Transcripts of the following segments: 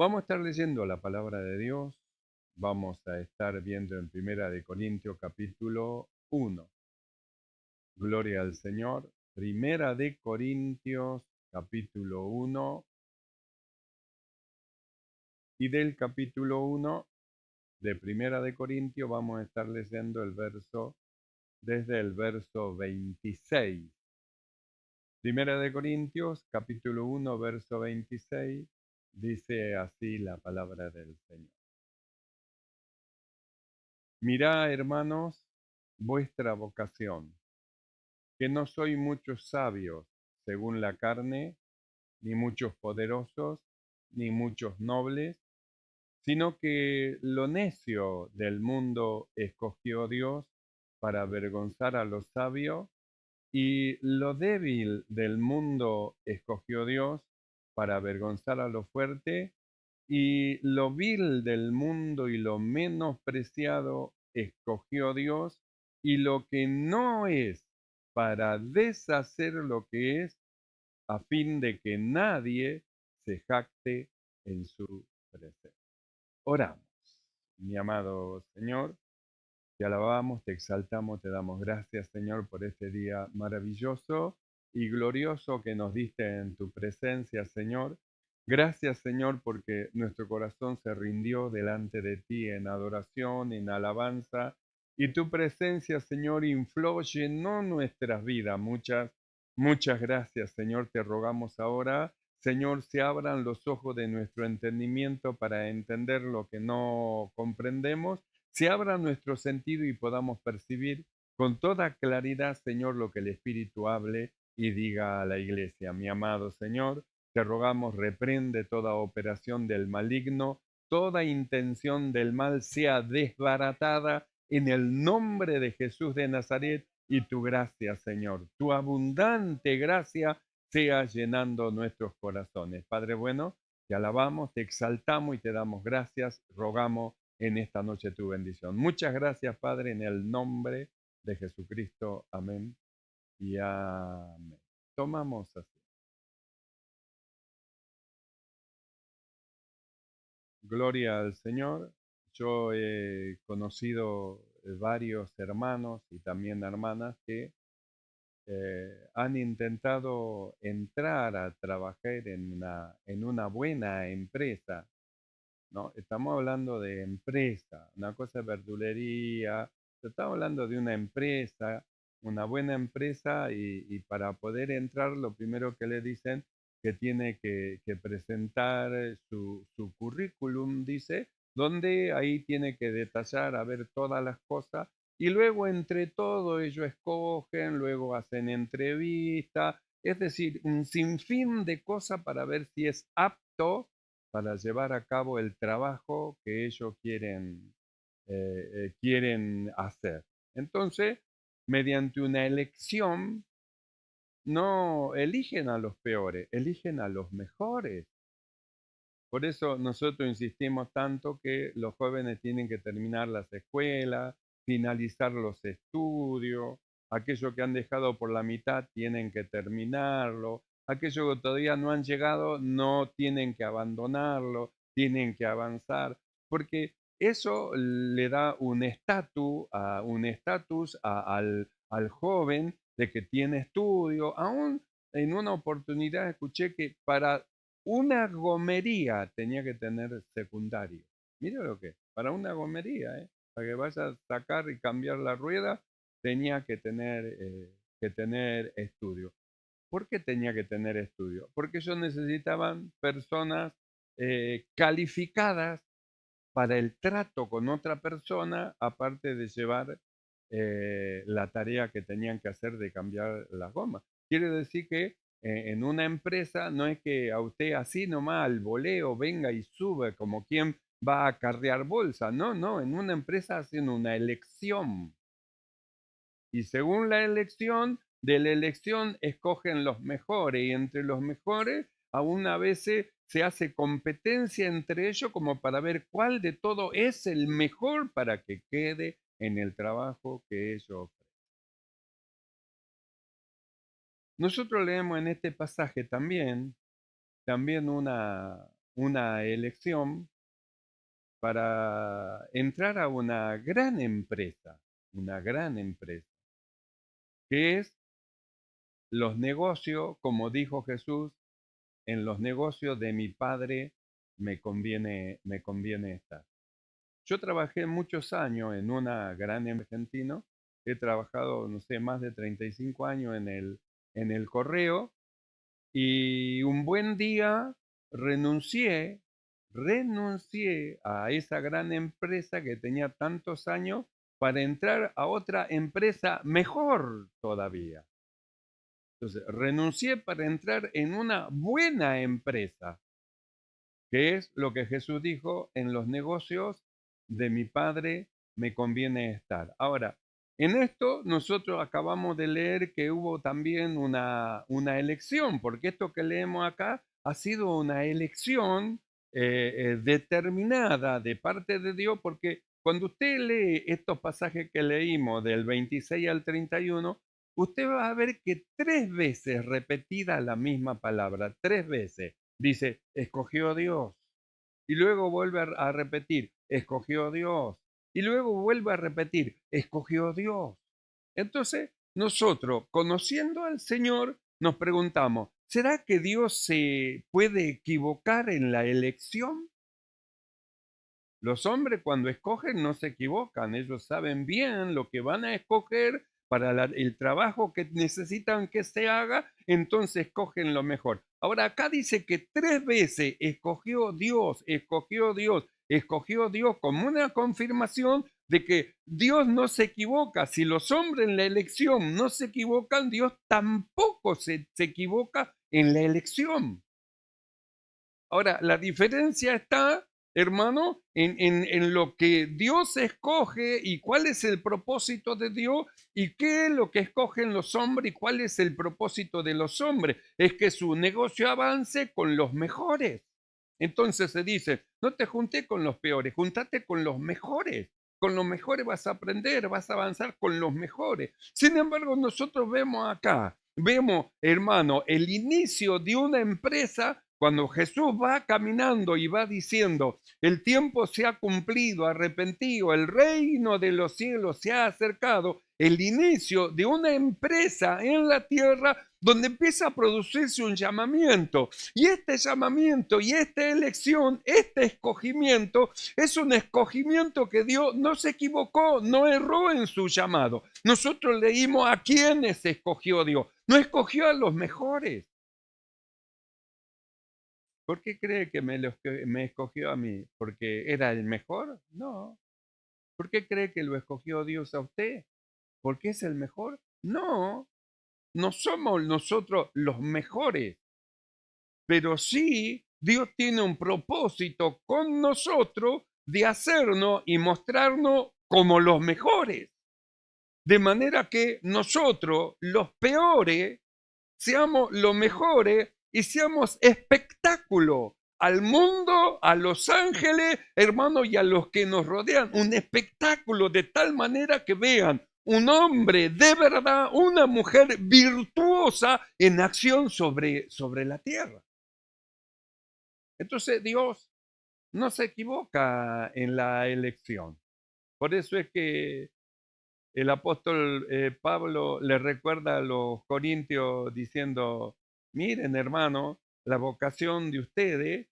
Vamos a estar leyendo la palabra de Dios. Vamos a estar viendo en Primera de Corintios capítulo 1. Gloria al Señor. Primera de Corintios capítulo 1. Y del capítulo 1 de Primera de Corintios vamos a estar leyendo desde el verso 26. Primera de Corintios capítulo 1 verso 26 dice así la palabra del Señor. Mirá, hermanos, vuestra vocación, que no soy muchos sabios según la carne, ni muchos poderosos, ni muchos nobles, sino que lo necio del mundo escogió Dios para avergonzar a los sabios, y lo débil del mundo escogió Dios para avergonzar a lo fuerte, y lo vil del mundo y lo menospreciado escogió Dios, y lo que no es, para deshacer lo que es, a fin de que nadie se jacte en su presencia. Oramos. Mi amado Señor, te alabamos, te exaltamos, te damos gracias, Señor, por este día maravilloso y glorioso que nos diste en tu presencia, Señor. Gracias, Señor, porque nuestro corazón se rindió delante de ti en adoración, en alabanza, y tu presencia, Señor, infló, llenó nuestras vidas. Muchas gracias, Señor. Te rogamos ahora, Señor, se abran los ojos de nuestro entendimiento para entender lo que no comprendemos, se abra nuestro sentido y podamos percibir con toda claridad, Señor, lo que el Espíritu hable y diga a la iglesia. Mi amado Señor, te rogamos, reprende toda operación del maligno, toda intención del mal sea desbaratada en el nombre de Jesús de Nazaret, y tu gracia, Señor, tu abundante gracia sea llenando nuestros corazones. Padre bueno, te alabamos, te exaltamos y te damos gracias, rogamos en esta noche tu bendición. Muchas gracias, Padre, en el nombre de Jesucristo. Amén y amén. Tomamos así. Gloria al Señor. Yo he conocido varios hermanos y también hermanas que han intentado entrar a trabajar en una buena empresa, ¿no? Estamos hablando de empresa, una cosa es verdulería, estamos hablando de una empresa, una buena empresa, y para poder entrar lo primero que le dicen que tiene que presentar su currículum, dice, donde ahí tiene que detallar a ver todas las cosas, y luego entre todo ellos escogen, luego hacen entrevista, es decir, un sinfín de cosas para ver si es apto para llevar a cabo el trabajo que ellos quieren hacer. Entonces, mediante una elección, no eligen a los peores, eligen a los mejores. Por eso nosotros insistimos tanto que los jóvenes tienen que terminar las escuelas, finalizar los estudios, aquellos que han dejado por la mitad tienen que terminarlo, aquellos que todavía no han llegado no tienen que abandonarlo, tienen que avanzar, porque eso le da un estatus al joven de que tiene estudio. Aún en una oportunidad escuché que para una gomería tenía que tener secundario. Mira lo que es, para una gomería, para que vaya a sacar y cambiar la rueda, tenía que tener estudio. ¿Por qué tenía que tener estudio? Porque ellos necesitaban personas calificadas para el trato con otra persona, aparte de llevar la tarea que tenían que hacer de cambiar las gomas. Quiere decir que en una empresa no es que a usted así nomás al voleo venga y sube como quien va a carrear bolsa. No, no, en una empresa hacen una elección. Y según la elección, de la elección escogen los mejores, y entre los mejores aún a veces se hace competencia entre ellos como para ver cuál de todo es el mejor para que quede en el trabajo que ellos ofrecen. Nosotros leemos en este pasaje también una elección para entrar a una gran empresa, que es los negocios, como dijo Jesús, en los negocios de mi Padre me conviene estar. Yo trabajé muchos años en una gran empresa argentina, he trabajado, no sé, más de 35 años en el correo, y un buen día renuncié a esa gran empresa que tenía tantos años para entrar a otra empresa mejor todavía. Entonces, renuncié para entrar en una buena empresa, que es lo que Jesús dijo: en los negocios de mi Padre me conviene estar. Ahora, en esto nosotros acabamos de leer que hubo también una elección, porque esto que leemos acá ha sido una elección determinada de parte de Dios, porque cuando usted lee estos pasajes que leímos del 26 al 31, usted va a ver que 3 veces repetida la misma palabra, 3 veces. Dice, escogió Dios. Y luego vuelve a repetir, escogió Dios. Y luego vuelve a repetir, escogió Dios. Entonces, nosotros, conociendo al Señor, nos preguntamos, ¿será que Dios se puede equivocar en la elección? Los hombres cuando escogen no se equivocan, ellos saben bien lo que van a escoger para el trabajo que necesitan que se haga, entonces escogen lo mejor. Ahora acá dice que 3 veces escogió Dios, como una confirmación de que Dios no se equivoca. Si los hombres en la elección no se equivocan, Dios tampoco se equivoca en la elección. Ahora, la diferencia está, hermano, en lo que Dios escoge y cuál es el propósito de Dios y qué es lo que escogen los hombres y cuál es el propósito de los hombres. Es que su negocio avance con los mejores. Entonces se dice, no te juntes con los peores, juntate con los mejores. Con los mejores vas a aprender, vas a avanzar con los mejores. Sin embargo, nosotros vemos, hermano, el inicio de una empresa cuando Jesús va caminando y va diciendo, el tiempo se ha cumplido, arrepentido, el reino de los cielos se ha acercado, el inicio de una empresa en la tierra donde empieza a producirse un llamamiento. Y este llamamiento y esta elección, este escogimiento, es un escogimiento que Dios no se equivocó, no erró en su llamado. Nosotros leímos a quiénes escogió Dios, no escogió a los mejores. ¿Por qué cree que me escogió a mí? ¿Porque era el mejor? No. ¿Por qué cree que lo escogió Dios a usted? ¿Porque es el mejor? No. No somos nosotros los mejores, pero sí Dios tiene un propósito con nosotros de hacernos y mostrarnos como los mejores. De manera que nosotros, los peores, seamos los mejores y seamos espectáculo al mundo, a los ángeles, hermanos, y a los que nos rodean. Un espectáculo de tal manera que vean un hombre de verdad, una mujer virtuosa en acción sobre la tierra. Entonces Dios no se equivoca en la elección. Por eso es que el apóstol Pablo le recuerda a los corintios diciendo, miren hermano, la vocación de ustedes,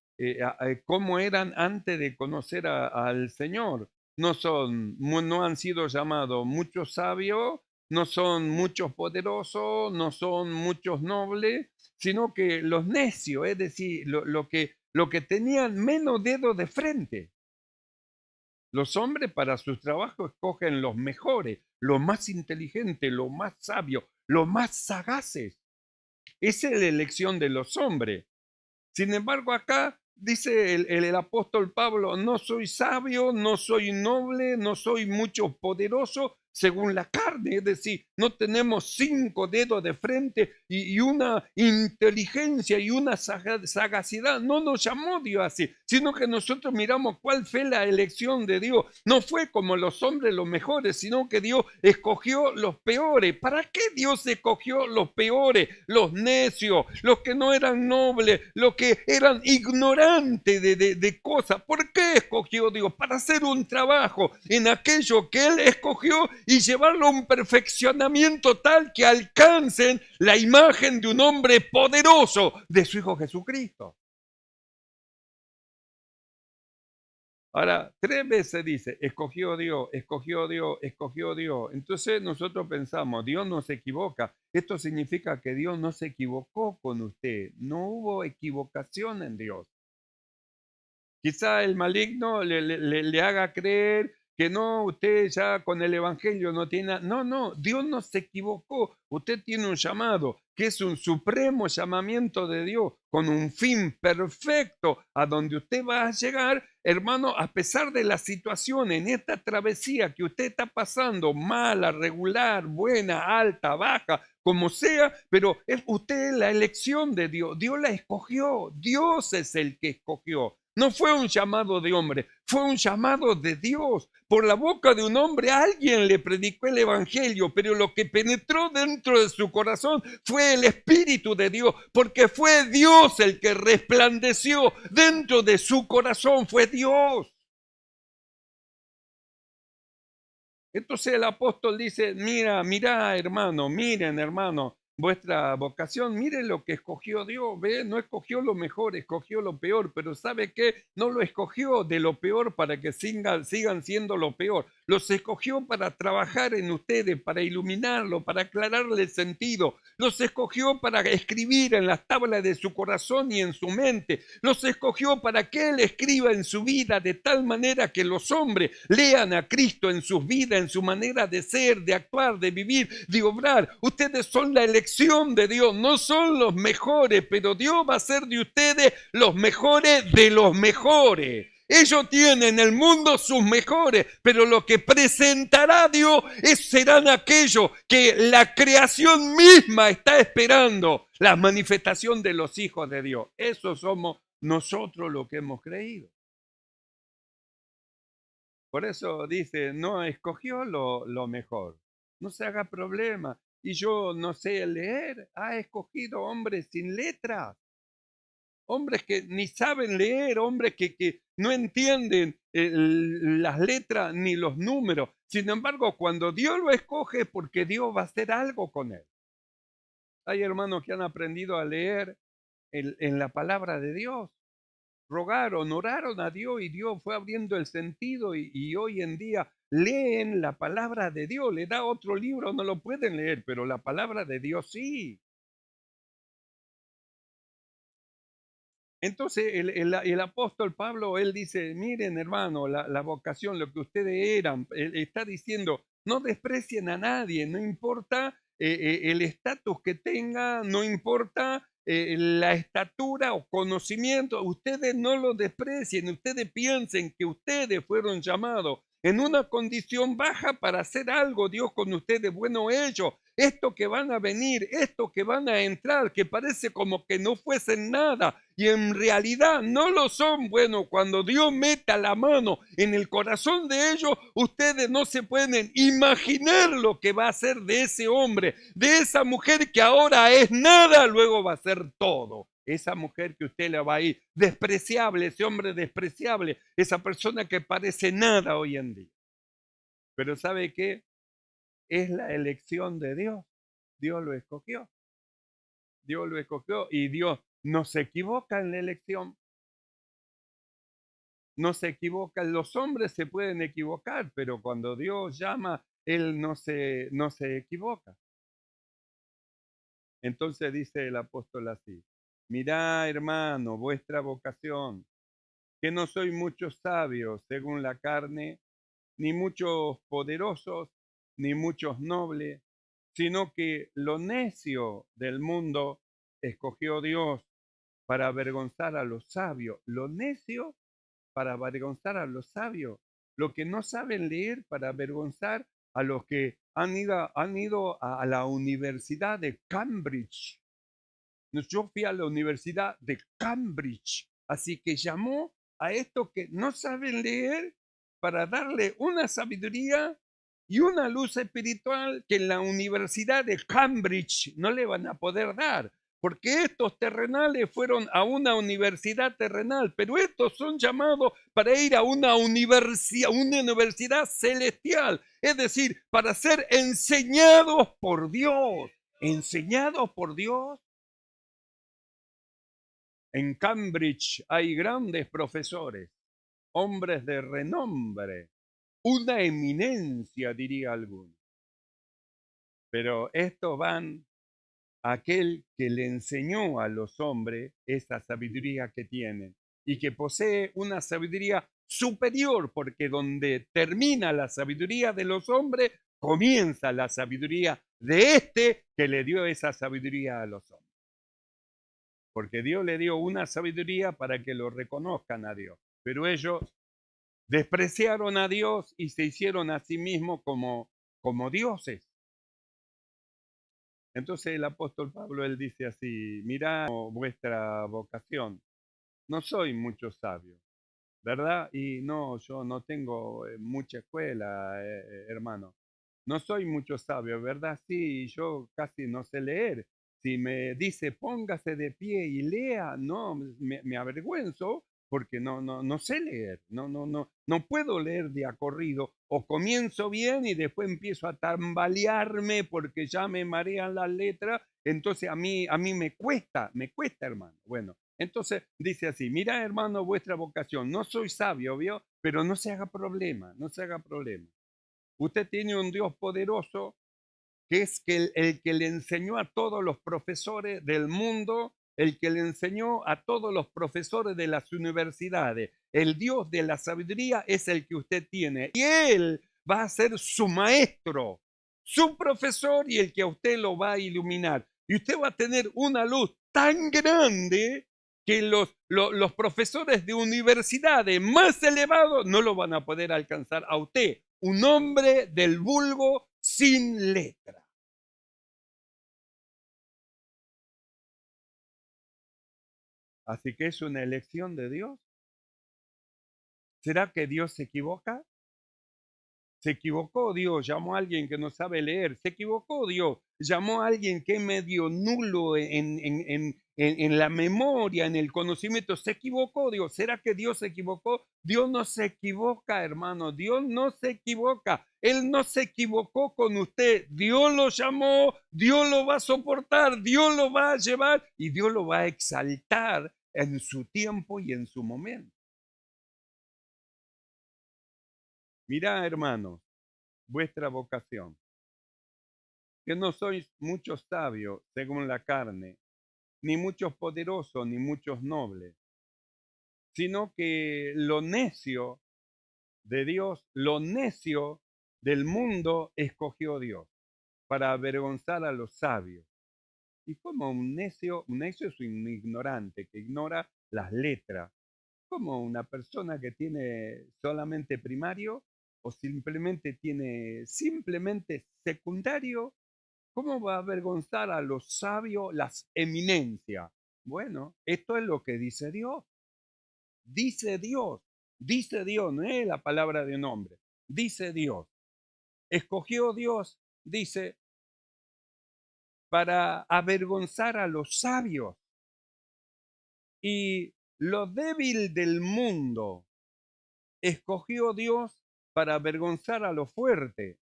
cómo eran antes de conocer al Señor. No han sido llamados muchos sabios, no son muchos poderosos, no son muchos nobles, sino que los necios, es decir, lo que tenían menos dedos de frente. Los hombres para sus trabajos escogen los mejores, los más inteligentes, los más sabios, los más sagaces. Esa es la elección de los hombres. Sin embargo, acá dice el apóstol Pablo, no soy sabio, no soy noble, no soy mucho poderoso, según la carne, es decir, no tenemos 5 dedos de frente y una inteligencia y una sagacidad. No nos llamó Dios así, sino que nosotros miramos cuál fue la elección de Dios. No fue como los hombres los mejores, sino que Dios escogió los peores. ¿Para qué Dios escogió los peores? Los necios, los que no eran nobles, los que eran ignorantes de cosas. ¿Por qué escogió Dios? Para hacer un trabajo en aquello que Él escogió y llevarlo a un perfeccionamiento tal que alcancen la imagen de un hombre poderoso, de su Hijo Jesucristo. Ahora, 3 veces dice, escogió Dios, escogió Dios, escogió Dios. Entonces nosotros pensamos, Dios no se equivoca. Esto significa que Dios no se equivocó con usted. No hubo equivocación en Dios. Quizá el maligno le haga creer que no, usted ya con el Evangelio no tiene... No, Dios no se equivocó. Usted tiene un llamado, que es un supremo llamamiento de Dios, con un fin perfecto a donde usted va a llegar, hermano, a pesar de la situación en esta travesía que usted está pasando, mala, regular, buena, alta, baja, como sea, pero es usted la elección de Dios. Dios la escogió. Dios es el que escogió. No fue un llamado de hombre, fue un llamado de Dios. Por la boca de un hombre alguien le predicó el Evangelio, pero lo que penetró dentro de su corazón fue el Espíritu de Dios, porque fue Dios el que resplandeció dentro de su corazón, fue Dios. Entonces el apóstol dice, mira hermano, miren hermano, vuestra vocación, miren lo que escogió Dios, ¿ve? No escogió lo mejor, escogió lo peor, pero ¿sabe qué? No lo escogió de lo peor para que sigan siendo lo peor, los escogió para trabajar en ustedes, para iluminarlo, para aclararle el sentido, los escogió para escribir en las tablas de su corazón y en su mente, los escogió para que Él escriba en su vida de tal manera que los hombres lean a Cristo en sus vidas, en su manera de ser, de actuar, de vivir, de obrar. Ustedes son la elección de Dios, no son los mejores, pero Dios va a hacer de ustedes los mejores de los mejores. Ellos tienen en el mundo sus mejores, pero lo que presentará Dios serán aquellos que la creación misma está esperando, la manifestación de los hijos de Dios. Eso somos nosotros lo que hemos creído. Por eso dice, no escogió lo mejor. No se haga problema. Y yo no sé leer. Ha escogido hombres sin letras. Hombres que ni saben leer, hombres que no entienden las letras ni los números. Sin embargo, cuando Dios lo escoge es porque Dios va a hacer algo con él. Hay hermanos que han aprendido a leer en la palabra de Dios. Rogaron, oraron a Dios y Dios fue abriendo el sentido y hoy en día leen la palabra de Dios. Le da otro libro, no lo pueden leer, pero la palabra de Dios sí. Entonces el apóstol Pablo, él dice, miren hermano, la vocación, lo que ustedes eran, él está diciendo, no desprecien a nadie, no importa el estatus que tenga, no importa la estatura o conocimiento, ustedes no lo desprecien, ustedes piensen que ustedes fueron llamados en una condición baja para hacer algo, Dios con ustedes, bueno ellos, esto que van a venir, esto que van a entrar, que parece como que no fuesen nada y en realidad no lo son. Bueno, cuando Dios meta la mano en el corazón de ellos, ustedes no se pueden imaginar lo que va a ser de ese hombre, de esa mujer que ahora es nada, luego va a ser todo. Esa mujer que usted le va a ir despreciable, ese hombre despreciable, esa persona que parece nada hoy en día. Pero ¿sabe qué? Es la elección de Dios. Dios lo escogió. Dios lo escogió y Dios no se equivoca en la elección. No se equivoca. Los hombres se pueden equivocar, pero cuando Dios llama, Él no se equivoca. Entonces dice el apóstol así, mirá hermano, vuestra vocación, que no soy muchos sabios según la carne, ni muchos poderosos, ni muchos nobles, sino que lo necio del mundo escogió Dios para avergonzar a los sabios. Lo necio para avergonzar a los sabios. Lo que no saben leer para avergonzar a los que han ido a la Universidad de Cambridge. Yo fui a la Universidad de Cambridge, así que llamó a estos que no saben leer para darle una sabiduría y una luz espiritual que en la Universidad de Cambridge no le van a poder dar, porque estos terrenales fueron a una universidad terrenal, pero estos son llamados para ir a una universidad celestial, es decir, para ser enseñados por Dios, enseñados por Dios. En Cambridge hay grandes profesores, hombres de renombre, una eminencia, diría alguno. Pero estos van a aquel que le enseñó a los hombres esa sabiduría que tienen y que posee una sabiduría superior, porque donde termina la sabiduría de los hombres, comienza la sabiduría de este que le dio esa sabiduría a los hombres. Porque Dios le dio una sabiduría para que lo reconozcan a Dios. Pero ellos despreciaron a Dios y se hicieron a sí mismos como dioses. Entonces el apóstol Pablo, él dice así: mirad vuestra vocación. No soy mucho sabio, ¿verdad? Y no, yo no tengo mucha escuela, hermano. No soy mucho sabio, ¿verdad? Sí, yo casi no sé leer. Si me dice póngase de pie y lea, no, me avergüenzo porque no sé leer, no puedo leer de a corrido, o comienzo bien y después empiezo a tambalearme porque ya me marean las letras, entonces a mí me cuesta, hermano. Bueno, entonces dice así: mira, hermano, vuestra vocación. No soy sabio, ¿vio? Pero no se haga problema, no se haga problema. Usted tiene un Dios poderoso que es el que le enseñó a todos los profesores del mundo, el que le enseñó a todos los profesores de las universidades. El Dios de la sabiduría es el que usted tiene. Y Él va a ser su maestro, su profesor, y el que a usted lo va a iluminar. Y usted va a tener una luz tan grande que los profesores de universidades más elevados no lo van a poder alcanzar a usted, un hombre del vulgo sin letra. Así que es una elección de Dios. ¿Será que Dios se equivoca? Se equivocó Dios, llamó a alguien que no sabe leer. Se equivocó Dios, llamó a alguien que es medio nulo en la memoria, en el conocimiento. Se equivocó Dios. ¿Será que Dios se equivocó? Dios no se equivoca, hermano. Dios no se equivoca. Él no se equivocó con usted. Dios lo llamó, Dios lo va a soportar, Dios lo va a llevar y Dios lo va a exaltar en su tiempo y en su momento. Mirá, hermanos, vuestra vocación, que no sois muchos sabios según la carne, ni muchos poderosos, ni muchos nobles, sino que lo necio de Dios, lo necio del mundo escogió Dios para avergonzar a los sabios. Y como un necio es un ignorante que ignora las letras, como una persona que tiene solamente primario o simplemente tiene secundario. ¿Cómo va a avergonzar a los sabios las eminencias? Bueno, esto es lo que dice Dios. Dice Dios. Dice Dios, no es la palabra de un hombre. Dice Dios. Escogió Dios, dice, para avergonzar a los sabios. Y lo débil del mundo escogió Dios para avergonzar a lo fuerte.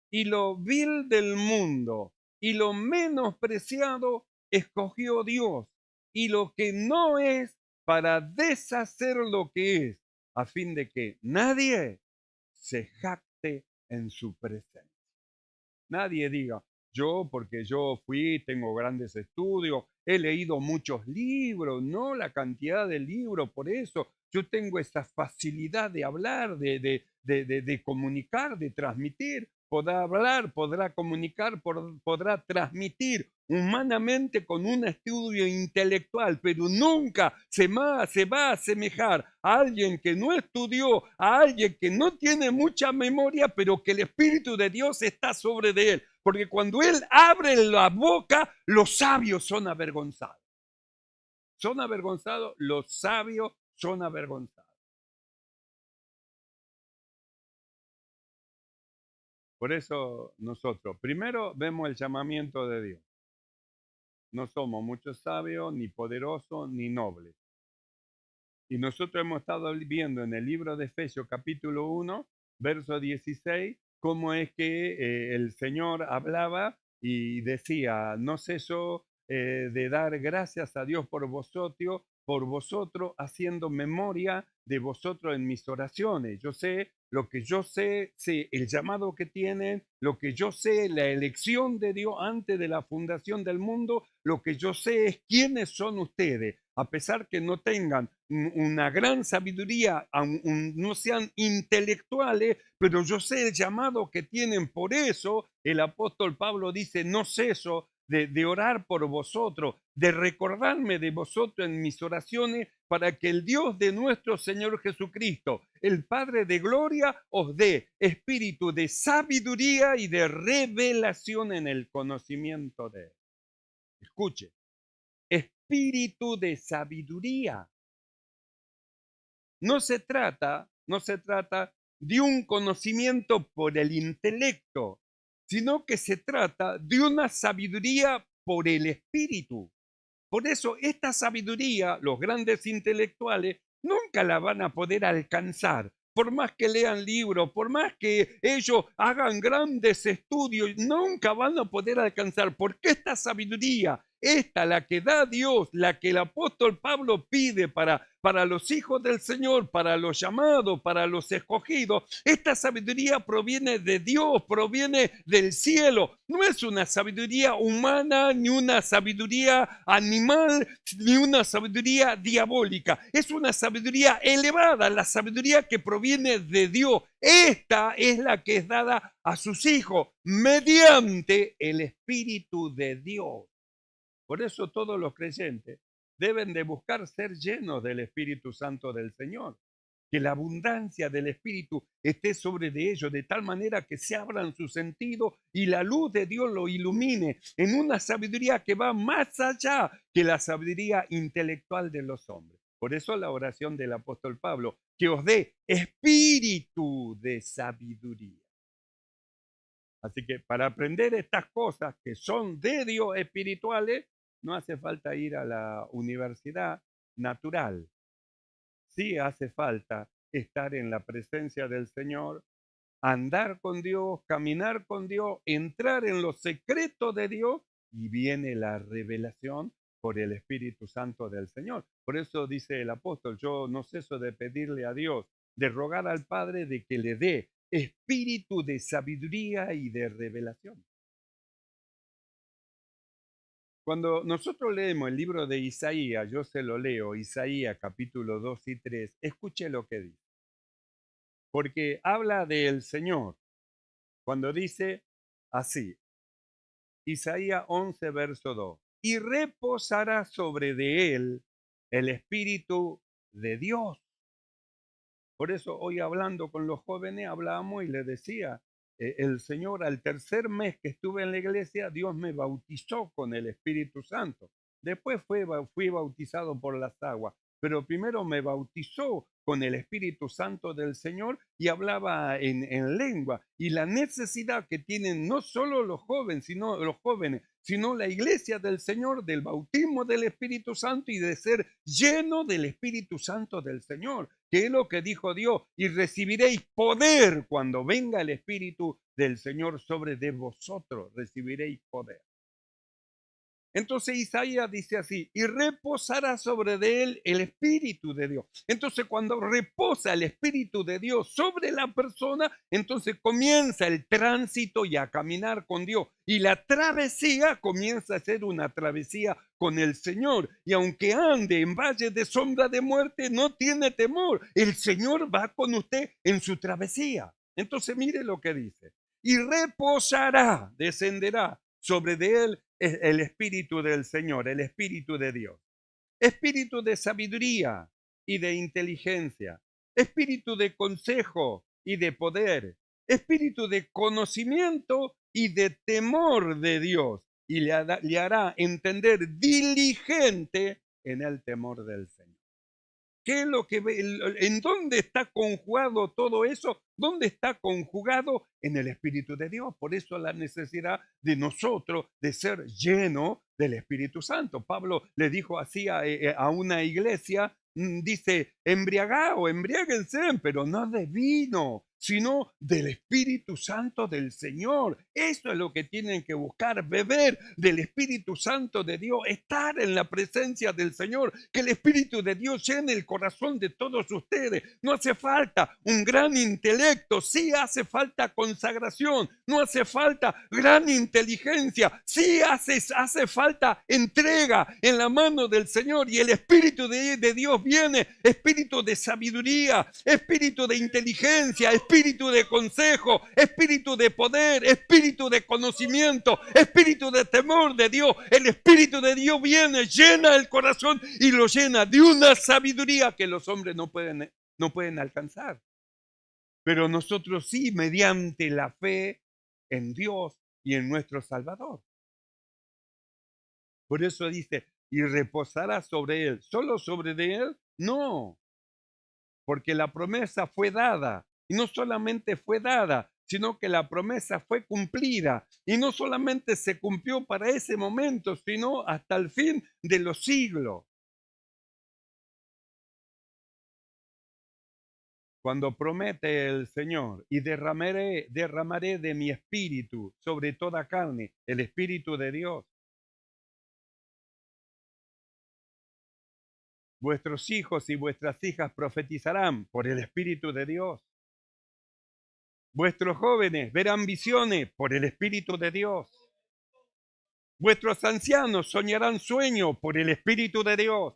Y lo vil del mundo y lo menospreciado escogió Dios, y lo que no es, para deshacer lo que es, a fin de que nadie se jacte en su presencia. Nadie diga: yo, porque yo tengo grandes estudios, he leído muchos libros, no la cantidad de libros, por eso yo tengo esa facilidad de hablar, de comunicar, de transmitir. Podrá hablar, podrá comunicar, podrá transmitir humanamente con un estudio intelectual, pero nunca se va a asemejar a alguien que no estudió, a alguien que no tiene mucha memoria, pero que el Espíritu de Dios está sobre de él. Porque cuando él abre la boca, los sabios son avergonzados. Son avergonzados, los sabios son avergonzados. Por eso nosotros primero vemos el llamamiento de Dios. No somos muchos sabios, ni poderosos, ni nobles. Y nosotros hemos estado viendo en el libro de Efesios capítulo 1, verso 16, cómo es que el Señor hablaba y decía, no ceso de dar gracias a Dios por vosotros, haciendo memoria de vosotros en mis oraciones. Yo sé lo que yo sé el llamado que tienen, lo que yo sé, la elección de Dios antes de la fundación del mundo, lo que yo sé es quiénes son ustedes, a pesar que no tengan una gran sabiduría, no sean intelectuales, pero yo sé el llamado que tienen. Por eso el apóstol Pablo dice, no ceso de orar por vosotros, de recordarme de vosotros en mis oraciones, para que el Dios de nuestro Señor Jesucristo, el Padre de gloria, os dé espíritu de sabiduría y de revelación en el conocimiento de Él. Escuche, espíritu de sabiduría. No se trata de un conocimiento por el intelecto, sino que se trata de una sabiduría por el espíritu. Por eso esta sabiduría, los grandes intelectuales nunca la van a poder alcanzar. Por más que lean libros, por más que ellos hagan grandes estudios, nunca van a poder alcanzar. Porque esta sabiduría, la que da Dios, la que el apóstol Pablo pide para los hijos del Señor, para los llamados, para los escogidos, esta sabiduría proviene de Dios, proviene del cielo. No es una sabiduría humana, ni una sabiduría animal, ni una sabiduría diabólica. Es una sabiduría elevada, la sabiduría que proviene de Dios. Esta es la que es dada a sus hijos mediante el Espíritu de Dios. Por eso todos los creyentes deben de buscar ser llenos del Espíritu Santo del Señor. Que la abundancia del Espíritu esté sobre de ellos, de tal manera que se abran sus sentidos y la luz de Dios lo ilumine en una sabiduría que va más allá que la sabiduría intelectual de los hombres. Por eso la oración del apóstol Pablo, que os dé espíritu de sabiduría. Así que para aprender estas cosas que son de Dios espirituales, no hace falta ir a la universidad natural. Sí hace falta estar en la presencia del Señor, andar con Dios, caminar con Dios, entrar en los secretos de Dios, y viene la revelación por el Espíritu Santo del Señor. Por eso dice el apóstol, yo no ceso de pedirle a Dios, de rogar al Padre de que le dé espíritu de sabiduría y de revelación. Cuando nosotros leemos el libro de Isaías, yo se lo leo, Isaías capítulo 2 y 3, escuche lo que dice. Porque habla del Señor, cuando dice así, Isaías 11, verso 2, y reposará sobre de él el Espíritu de Dios. Por eso hoy hablando con los jóvenes hablábamos y les decía, el Señor al tercer mes que estuve en la iglesia, Dios me bautizó con el Espíritu Santo. Después fui bautizado por las aguas, pero primero me bautizó con el Espíritu Santo del Señor y hablaba en lengua. Y la necesidad que tienen no solo los jóvenes, sino la iglesia del Señor, del bautismo del Espíritu Santo y de ser lleno del Espíritu Santo del Señor, que es lo que dijo Dios, y recibiréis poder cuando venga el Espíritu del Señor sobre de vosotros, recibiréis poder. Entonces Isaías dice así, y reposará sobre de él el Espíritu de Dios. Entonces cuando reposa el Espíritu de Dios sobre la persona, entonces comienza el tránsito y a caminar con Dios. Y la travesía comienza a ser una travesía con el Señor. Y aunque ande en valle de sombra de muerte, no tiene temor. El Señor va con usted en su travesía. Entonces mire lo que dice. Y reposará, descenderá sobre de él es el Espíritu del Señor, el Espíritu de Dios. Espíritu de sabiduría y de inteligencia, espíritu de consejo y de poder, espíritu de conocimiento y de temor de Dios, y le hará entender diligente en el temor del Señor. ¿Qué es lo que en dónde está conjugado todo eso? ¿Dónde está conjugado? En el Espíritu de Dios. Por eso la necesidad de nosotros de ser lleno del Espíritu Santo. Pablo le dijo así a una iglesia, dice, embriáguense, pero no de vino, sino del Espíritu Santo del Señor. Eso es lo que tienen que buscar, beber del Espíritu Santo de Dios, estar en la presencia del Señor, que el Espíritu de Dios llene el corazón de todos ustedes. No hace falta un gran intelecto, sí hace falta consagración, no hace falta gran inteligencia, sí hace falta entrega en la mano del Señor, y el Espíritu de Dios viene, espíritu de sabiduría, espíritu de inteligencia, espíritu de consejo, espíritu de poder, espíritu de conocimiento, espíritu de temor de Dios. El Espíritu de Dios viene, llena el corazón y lo llena de una sabiduría que los hombres no pueden alcanzar. Pero nosotros sí, mediante la fe en Dios y en nuestro Salvador. Por eso dice, y reposará sobre él. ¿Solo sobre de él? No, porque la promesa fue dada. Y no solamente fue dada, sino que la promesa fue cumplida. Y no solamente se cumplió para ese momento, sino hasta el fin de los siglos. Cuando promete el Señor, y derramaré de mi espíritu sobre toda carne, el Espíritu de Dios. Vuestros hijos y vuestras hijas profetizarán por el Espíritu de Dios. Vuestros jóvenes verán visiones por el Espíritu de Dios. Vuestros ancianos soñarán sueños por el Espíritu de Dios.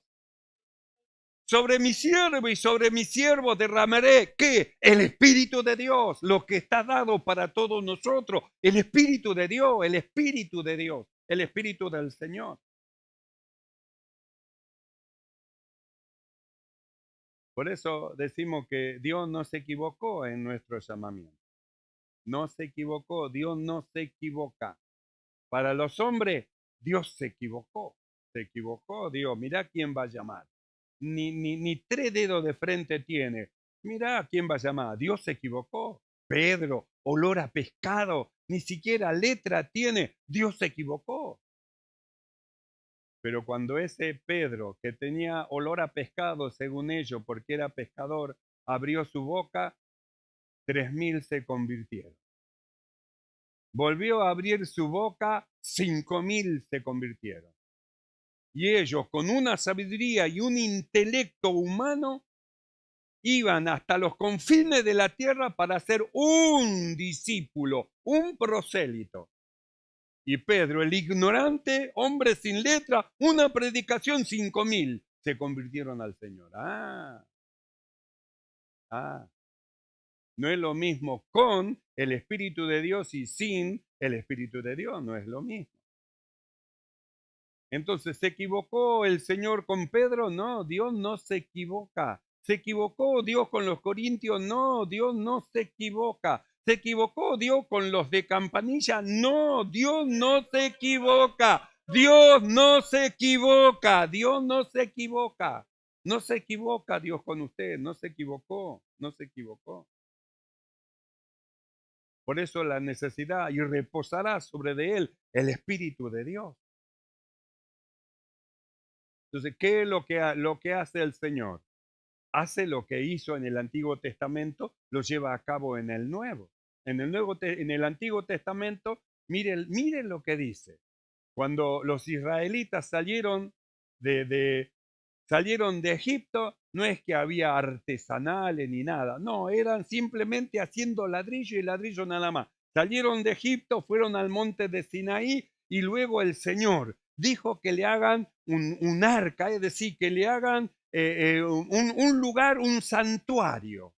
Sobre mi siervo y sobre mi siervo derramaré, ¿qué? El Espíritu de Dios, lo que está dado para todos nosotros. El Espíritu de Dios, el Espíritu de Dios, el Espíritu del Señor. Por eso decimos que Dios no se equivocó en nuestro llamamiento. No se equivocó, Dios no se equivoca. Para los hombres, Dios se equivocó. Se equivocó Dios. Mirá quién va a llamar. Ni 3 dedos de frente tiene. Mirá quién va a llamar. Dios se equivocó. Pedro, olor a pescado, ni siquiera letra tiene. Dios se equivocó. Pero cuando ese Pedro, que tenía olor a pescado según ellos, porque era pescador, abrió su boca, 3.000 se convirtieron. Volvió a abrir su boca, 5.000 se convirtieron. Y ellos, con una sabiduría y un intelecto humano, iban hasta los confines de la tierra para ser un discípulo, un prosélito. Y Pedro, el ignorante, hombre sin letra, una predicación, 5.000 se convirtieron al Señor. No es lo mismo con el Espíritu de Dios y sin el Espíritu de Dios, no es lo mismo. Entonces, ¿se equivocó el Señor con Pedro? No, Dios no se equivoca. ¿Se equivocó Dios con los corintios? No, Dios no se equivoca. ¿Se equivocó Dios con los de Campanilla? No, Dios no se equivoca. Dios no se equivoca. Dios no se equivoca. No se equivoca Dios con usted. No se equivocó. No se equivocó. Por eso la necesidad, y reposará sobre de él el Espíritu de Dios. Entonces, ¿qué es lo que hace el Señor? Hace lo que hizo en el Antiguo Testamento, lo lleva a cabo en el Nuevo. En el Antiguo Testamento, miren lo que dice. Cuando los israelitas salieron salieron de Egipto, no es que había artesanales ni nada, no, eran simplemente haciendo ladrillo y ladrillo nada más. Salieron de Egipto, fueron al monte de Sinaí, y luego el Señor dijo que le hagan un arca, es decir, que le hagan un lugar, un santuario.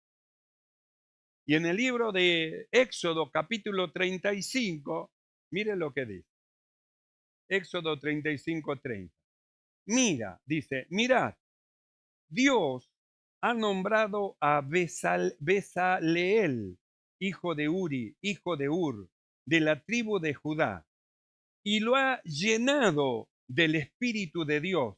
Y en el libro de Éxodo capítulo 35, miren lo que dice. Éxodo 35:30. Mira, dice, mirad, Dios ha nombrado a Besaleel, hijo de Uri, hijo de Ur, de la tribu de Judá, y lo ha llenado del Espíritu de Dios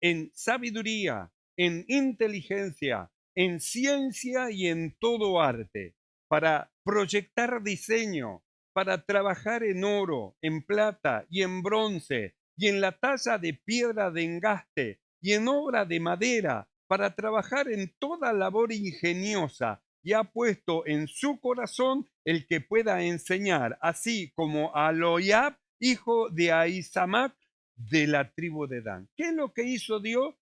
en sabiduría, en inteligencia, en ciencia y en todo arte, para proyectar diseño, para trabajar en oro, en plata y en bronce, y en la talla de piedra de engaste, y en obra de madera, para trabajar en toda labor ingeniosa, y ha puesto en su corazón el que pueda enseñar, así como a Loiab, hijo de Ahisamac, de la tribu de Dan. ¿Qué es lo que hizo Dios?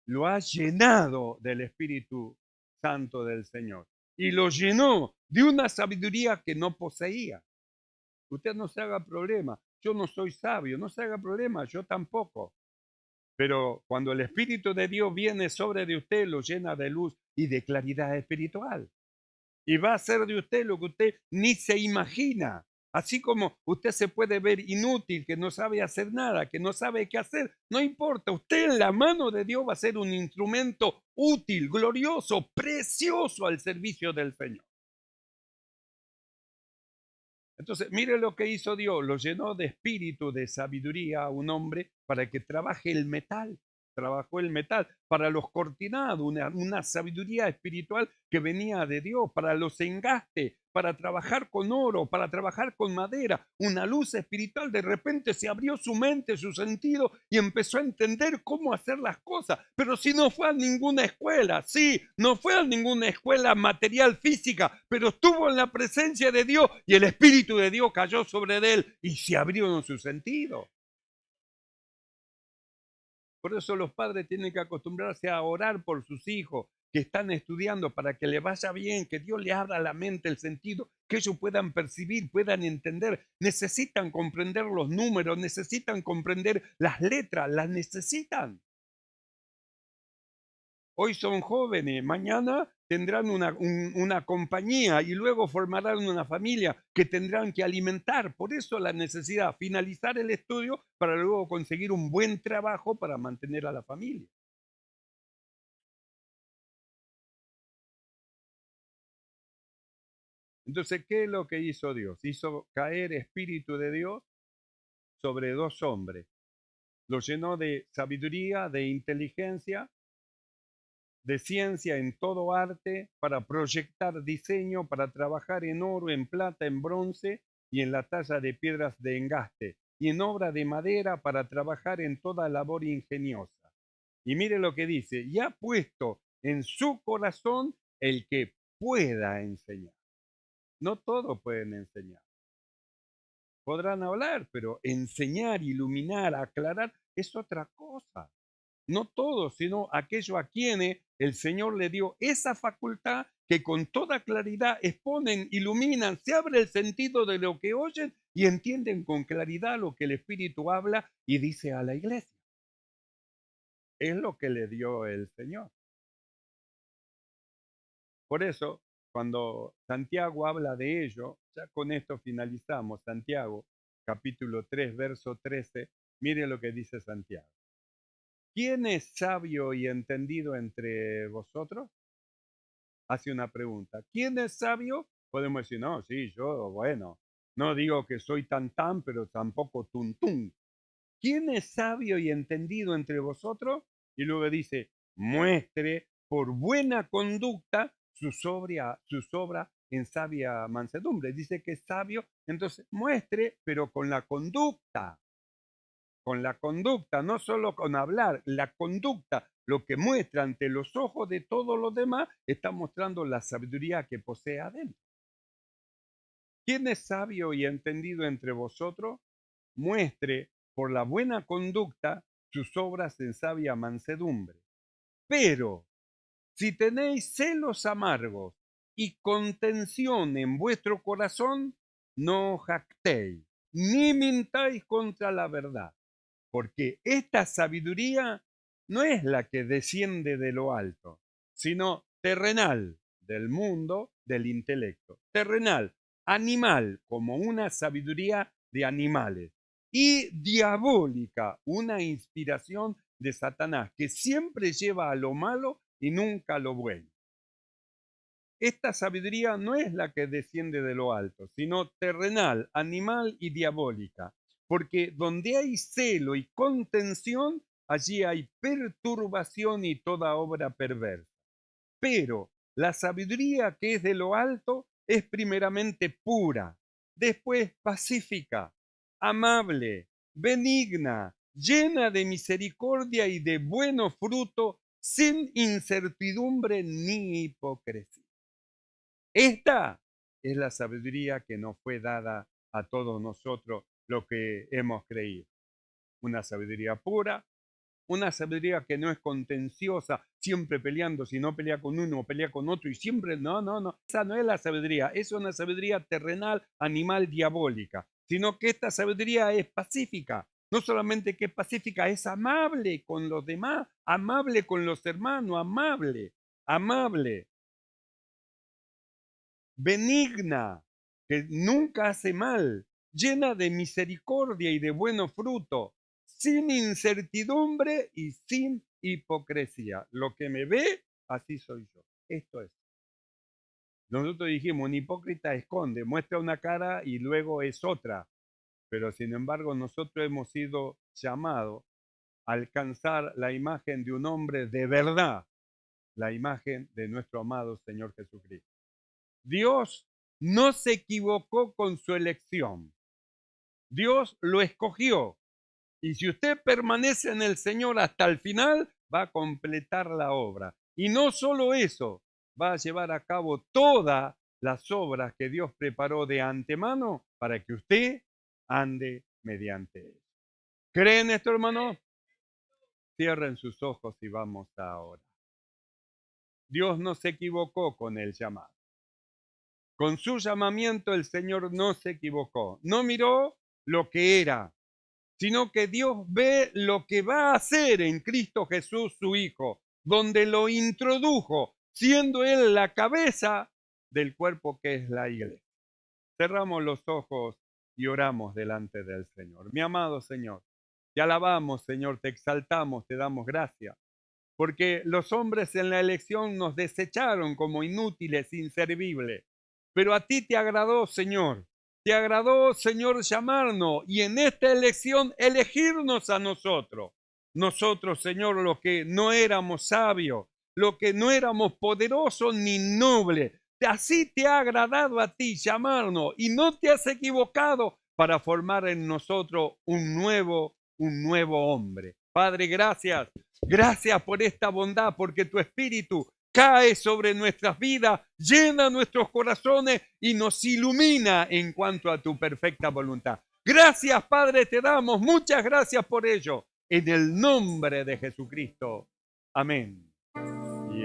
Lo ha llenado del Espíritu Santo del Señor y lo llenó de una sabiduría que no poseía. Usted no se haga problema, yo no soy sabio, no se haga problema, yo tampoco. Pero cuando el Espíritu de Dios viene sobre de usted, lo llena de luz y de claridad espiritual. Y va a hacer de usted lo que usted ni se imagina. Así como usted se puede ver inútil, que no sabe hacer nada, que no sabe qué hacer, no importa, usted en la mano de Dios va a ser un instrumento útil, glorioso, precioso al servicio del Señor. Entonces, mire lo que hizo Dios, lo llenó de espíritu, de sabiduría a un hombre para que trabaje el metal. Trabajó el metal para los cortinados, una sabiduría espiritual que venía de Dios, para los engastes, para trabajar con oro, para trabajar con madera, una luz espiritual. De repente se abrió su mente, su sentido y empezó a entender cómo hacer las cosas. Pero si no fue a ninguna escuela, sí, no fue a ninguna escuela material física, pero estuvo en la presencia de Dios y el Espíritu de Dios cayó sobre él y se abrió en su sentido. Por eso los padres tienen que acostumbrarse a orar por sus hijos que están estudiando para que le vaya bien, que Dios le abra la mente, el sentido, que ellos puedan percibir, puedan entender. Necesitan comprender los números, necesitan comprender las letras, las necesitan. Hoy son jóvenes, mañana tendrán una compañía y luego formarán una familia que tendrán que alimentar. Por eso la necesidad, finalizar el estudio para luego conseguir un buen trabajo para mantener a la familia. Entonces, ¿qué es lo que hizo Dios? Hizo caer Espíritu de Dios sobre dos hombres. Los llenó de sabiduría, de inteligencia, de ciencia en todo arte, para proyectar diseño, para trabajar en oro, en plata, en bronce y en la talla de piedras de engaste, y en obra de madera para trabajar en toda labor ingeniosa. Y mire lo que dice, y ha puesto en su corazón el que pueda enseñar. No todos pueden enseñar. Podrán hablar, pero enseñar, iluminar, aclarar es otra cosa. No todos, sino aquellos a quienes el Señor le dio esa facultad que con toda claridad exponen, iluminan, se abre el sentido de lo que oyen y entienden con claridad lo que el Espíritu habla y dice a la iglesia. Es lo que le dio el Señor. Por eso, cuando Santiago habla de ello, ya con esto finalizamos, Santiago, capítulo 3, verso 13, mire lo que dice Santiago. ¿Quién es sabio y entendido entre vosotros? Hace una pregunta. ¿Quién es sabio? Podemos decir, no, sí, yo, bueno, no digo que soy tan, pero tampoco tun. ¿Quién es sabio y entendido entre vosotros? Y luego dice, muestre por buena conducta sus obras en sabia mansedumbre. Dice que es sabio, entonces muestre, pero con la conducta, no solo con hablar, la conducta, lo que muestra ante los ojos de todos los demás, está mostrando la sabiduría que posee adentro. ¿Quién es sabio y entendido entre vosotros? Muestre por la buena conducta sus obras en sabia mansedumbre. Pero si tenéis celos amargos y contención en vuestro corazón, no jactéis, ni mintáis contra la verdad, porque esta sabiduría no es la que desciende de lo alto, sino terrenal, del mundo del intelecto. Terrenal, animal, como una sabiduría de animales. y diabólica, una inspiración de Satanás que siempre lleva a lo malo y nunca a lo bueno. Esta sabiduría no es la que desciende de lo alto, sino terrenal, animal y diabólica, porque donde hay celo y contención, allí hay perturbación y toda obra perversa. Pero la sabiduría que es de lo alto es primeramente pura, después pacífica, amable, benigna, llena de misericordia y de buenos frutos, sin incertidumbre ni hipocresía. Esta es la sabiduría que nos fue dada a todos nosotros, lo que hemos creído. Una sabiduría pura, una sabiduría que no es contenciosa, siempre peleando, si no pelea con uno, pelea con otro y siempre, no. Esa no es la sabiduría, es una sabiduría terrenal, animal, diabólica, sino que esta sabiduría es pacífica. No solamente que es pacífica, es amable con los demás, amable con los hermanos, amable, benigna, que nunca hace mal, llena de misericordia y de buenos frutos, sin incertidumbre y sin hipocresía. Lo que me ve, así soy yo. Esto es. Nosotros dijimos, un hipócrita esconde, muestra una cara y luego es otra. Pero sin embargo, nosotros hemos sido llamados a alcanzar la imagen de un hombre de verdad, la imagen de nuestro amado Señor Jesucristo. Dios no se equivocó con su elección. Dios lo escogió. Y si usted permanece en el Señor hasta el final, va a completar la obra. Y no solo eso, va a llevar a cabo todas las obras que Dios preparó de antemano para que usted ande mediante él. ¿Creen esto, hermano? Cierren sus ojos y vamos ahora. Dios no se equivocó con el llamado. Con su llamamiento el Señor no se equivocó. No miró lo que era, sino que Dios ve lo que va a hacer en Cristo Jesús, su Hijo, donde lo introdujo, siendo Él la cabeza del cuerpo que es la iglesia. Cerramos los ojos y oramos delante del Señor. Mi amado Señor, te alabamos, Señor, te exaltamos, te damos gracias, porque los hombres en la elección nos desecharon como inútiles, inservibles. Pero a ti te agradó, Señor. Te agradó, Señor, llamarnos y en esta elección elegirnos a nosotros. Nosotros, Señor, los que no éramos sabios, los que no éramos poderosos ni nobles. Así te ha agradado a ti llamarnos y no te has equivocado para formar en nosotros un nuevo hombre. Padre, gracias. Gracias por esta bondad, porque tu Espíritu cae sobre nuestras vidas, llena nuestros corazones y nos ilumina en cuanto a tu perfecta voluntad. Gracias, Padre, te damos. Muchas gracias por ello. En el nombre de Jesucristo. Amén. Y